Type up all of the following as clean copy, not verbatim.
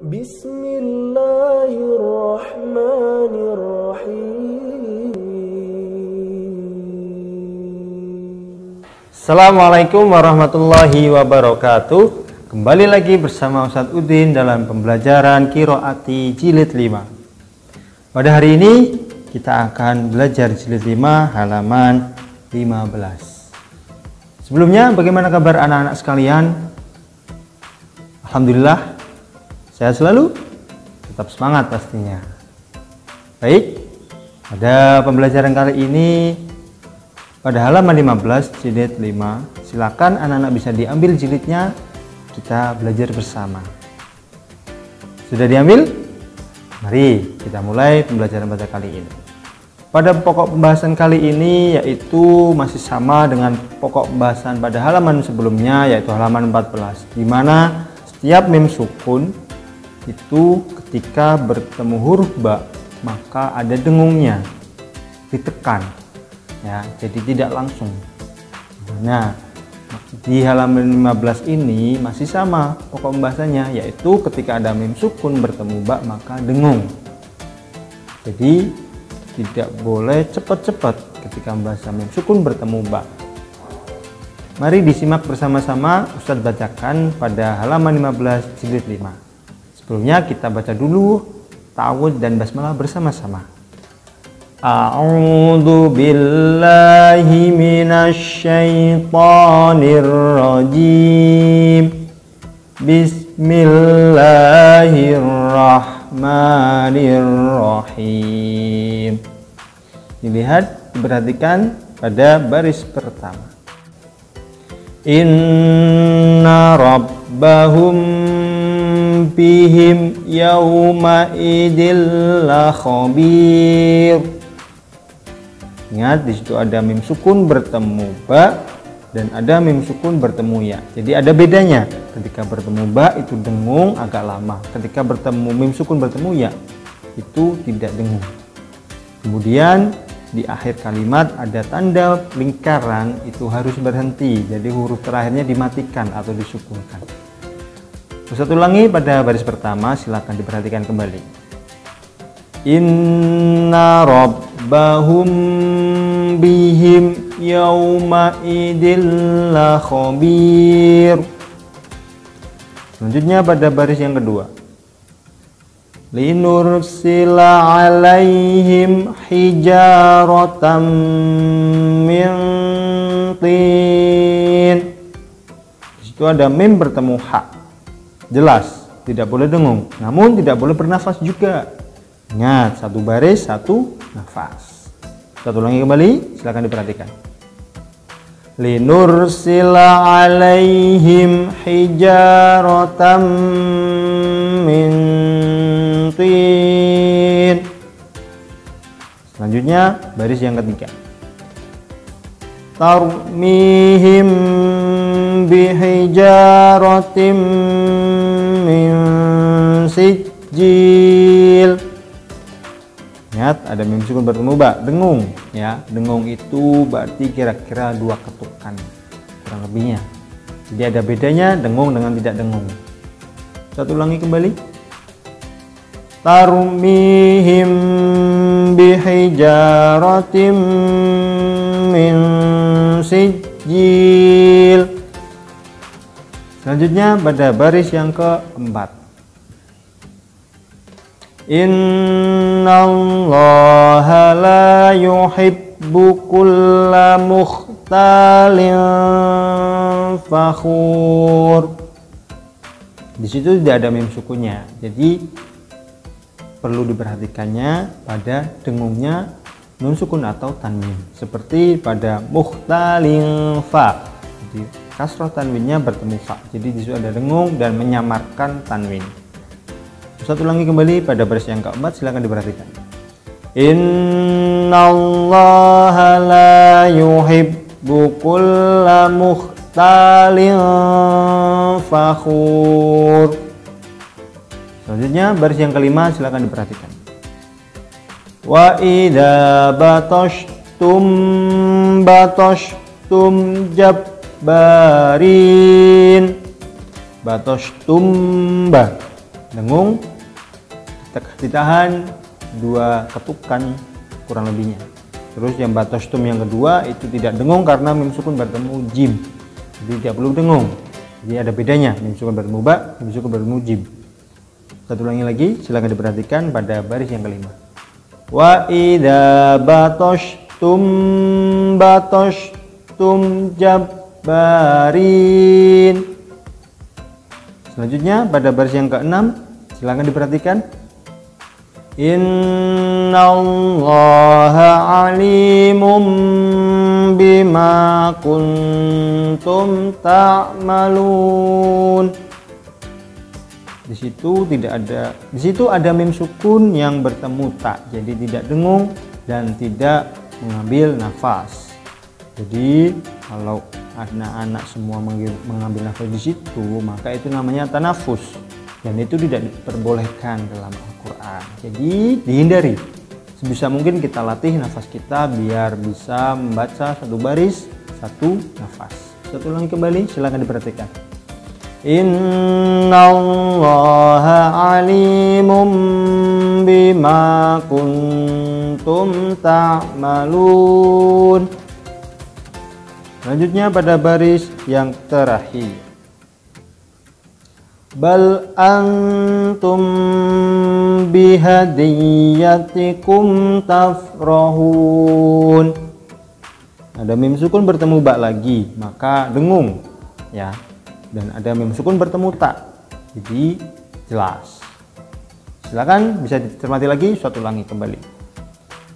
Bismillahirrahmanirrahim. Assalamualaikum warahmatullahi wabarakatuh. Kembali lagi bersama Ustadz Udin dalam pembelajaran Qiraati Jilid 5. Pada hari ini kita akan belajar Jilid 5 halaman 15. Sebelumnya, bagaimana kabar anak-anak sekalian? Alhamdulillah, sehat selalu, tetap semangat pastinya. Baik, pada pembelajaran kali ini pada halaman 15 jilid 5, silakan anak-anak bisa diambil jilidnya, kita belajar bersama. Sudah diambil? Mari kita mulai pembelajaran pada kali ini. Pada pokok pembahasan kali ini yaitu masih sama dengan pokok pembahasan pada halaman sebelumnya, yaitu halaman 14, di mana setiap mim sukun itu ketika bertemu huruf ba maka ada dengungnya, ditekan ya, jadi tidak langsung. Nah, di halaman 15 ini masih sama pokok pembahasannya, yaitu ketika ada mim sukun bertemu ba maka dengung. Jadi tidak boleh cepat-cepat ketika membaca mim sukun bertemu ba. Mari disimak bersama-sama Ustadz bacakan pada halaman 15 jilid 5. Sebelumnya kita baca dulu ta'awudz dan basmalah bersama-sama. A'udzu billahi minasy syaithanir rajim. Bismillahirrahmanirrahim. Dilihat, diperhatikan pada baris pertama. Inna rabbahum bihim yawma idil khabir. Ingat, di situ ada mim sukun bertemu ba dan ada mim sukun bertemu ya. Jadi ada bedanya. Ketika bertemu ba itu dengung agak lama. Ketika bertemu mim sukun bertemu ya itu tidak dengung. Kemudian di akhir kalimat ada tanda lingkaran, itu harus berhenti. Jadi huruf terakhirnya dimatikan atau disukunkan. Ustadz ulangi pada baris pertama, silakan diperhatikan kembali. Inna rabbahum bihim yawma idil khabir. Selanjutnya pada baris yang kedua. Linursila alaihim hijaratan min tin. Di situ ada mim bertemu ha. Jelas, tidak boleh dengung, namun tidak boleh bernafas juga. Ingat, satu baris, satu nafas. Satu ulangi kembali, silakan diperhatikan. Linursila alaihim hijaratan min tin. Selanjutnya baris yang ketiga. Tarmihim bihijaratim min sijil. Ingat, ada mim sukun bertemu ba, dengung ya. Dengung itu berarti kira-kira 2 ketukan kurang lebihnya. Jadi ada bedanya dengung dengan tidak dengung. Satu ulangi kembali. Tarmihim bihijaratim min sijil. Selanjutnya pada baris yang keempat. Innallaha la yuhibbu kulla mukhtalin fakhur. Di situ tidak ada mim sukunnya, jadi perlu diperhatikannya pada dengungnya nun sukun atau tanwin, seperti pada mukhtalin fa. Jadi kasroh tanwinnya bertemu fa, jadi di situ ada dengung dan menyamarkan tanwin. Satu ulangi kembali pada baris yang keempat, silakan diperhatikan. Innallaha la yuhibbu kulla mukhtalin fakhur. Selanjutnya baris yang kelima, silakan diperhatikan. Wa idza batashtum jabbarin. Batashtum ba. dengung, ditahan 2 ketukan kurang lebihnya. Terus yang batostum yang kedua itu tidak dengung karena mim sukun bertemu jim, jadi tidak perlu dengung. Jadi ada bedanya, mim sukun bertemu ba, mim sukun bertemu jim. Satu ulangi lagi, silahkan diperhatikan pada baris yang kelima. Wa idza batostum jabbarin. Selanjutnya pada baris yang keenam, silahkan diperhatikan. Innallaha alimum bima kuntum ta'malun. Di situ ada mim sukun yang bertemu ta, jadi tidak dengung dan tidak mengambil nafas. Jadi kalau anak-anak semua mengambil nafas di situ, maka itu namanya tanafus. Dan itu tidak diperbolehkan dalam Al-Quran. Jadi dihindari. Sebisa mungkin kita latih nafas kita biar bisa membaca satu baris, satu nafas. Satu ulangi kembali, silakan diperhatikan. Innallaha alimum bima kuntum ta'malun. Selanjutnya pada baris yang terakhir. Bal antum bihadiyatikum tafrahun. Ada mim sukun bertemu ba lagi, maka dengung ya. Dan ada mim sukun bertemu ta, jadi jelas. Silakan bisa dicermati lagi, suatu ulangi kembali.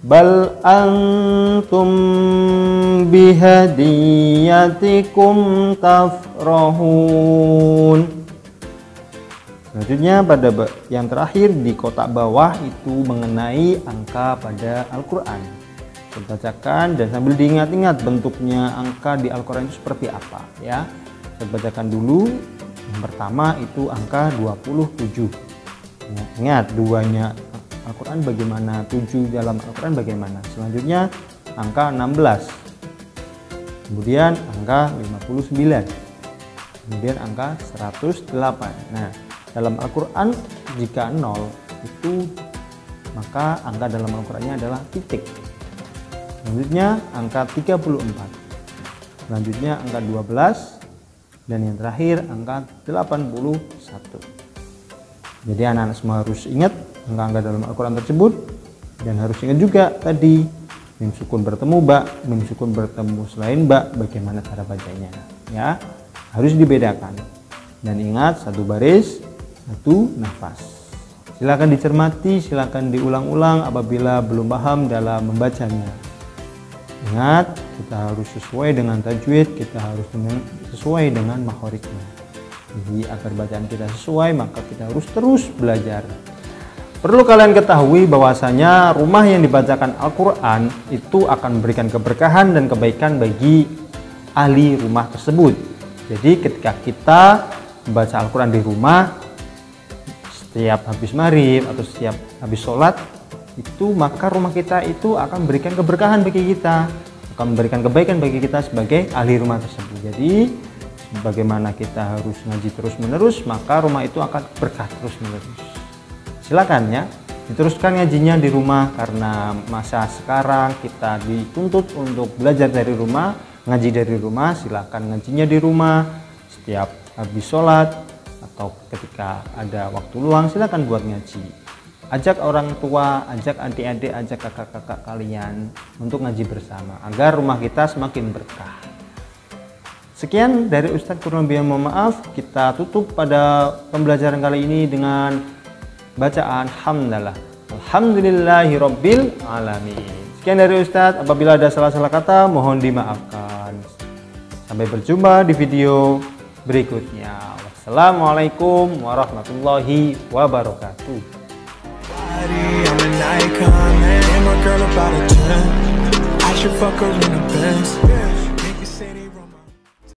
Bal antum bihadiyatikum tafrahun. Selanjutnya pada yang terakhir di kotak bawah itu mengenai angka pada Al-Quran. Saya bacakan dan sambil diingat-ingat bentuknya angka di Al-Quran itu seperti apa ya. Saya bacakan dulu. Yang pertama itu angka 27. Ya, ingat duanya Al-Quran bagaimana, 7 dalam Al-Quran bagaimana. Selanjutnya angka 16. Kemudian angka 59. Kemudian angka 108. Nah, dalam Al-Quran jika 0 itu maka angka dalam Al-Qurannya adalah titik. Selanjutnya angka 34. Selanjutnya angka 12. Dan yang terakhir angka 81. Jadi anak-anak semua harus ingat angka-angka dalam Al-Quran tersebut. Dan harus ingat juga tadi mim sukun bertemu ba, mim sukun bertemu selain ba, bagaimana cara bacanya ya. Harus dibedakan. Dan ingat satu baris, satu nafas. Silakan dicermati, silakan diulang-ulang apabila belum paham dalam membacanya. Ingat, kita harus sesuai dengan tajwid, kita harus sesuai dengan makhorijnya. Jadi agar bacaan kita sesuai, maka kita harus terus belajar. Perlu kalian ketahui bahwasanya rumah yang dibacakan Al-Quran itu akan memberikan keberkahan dan kebaikan bagi ahli rumah tersebut. Jadi ketika kita membaca Al-Quran di rumah, setiap habis maghrib atau setiap habis sholat itu, maka rumah kita itu akan memberikan keberkahan bagi kita, akan memberikan kebaikan bagi kita sebagai ahli rumah tersebut. Jadi bagaimana kita harus ngaji terus menerus, maka rumah itu akan berkah terus menerus. Silakan ya diteruskan ngajinya di rumah, karena masa sekarang kita dituntut untuk belajar dari rumah, ngaji dari rumah. Silakan ngajinya di rumah setiap habis sholat atau ketika ada waktu luang, silakan buat ngaji. Ajak orang tua, ajak adik-adik, ajak kakak-kakak kalian untuk ngaji bersama agar rumah kita semakin berkah. Sekian dari Ustadz Kurniawan, mohon maaf. Kita tutup pada pembelajaran kali ini dengan bacaan hamdalah. Alhamdulillahirabbil alamin. Sekian dari Ustadz. Apabila ada salah-salah kata mohon dimaafkan. Sampai berjumpa di video berikutnya. Wassalamualaikum warahmatullahi wabarakatuh. I'm an icon, man. And my girl about a 10. I should fuck her in the Benz.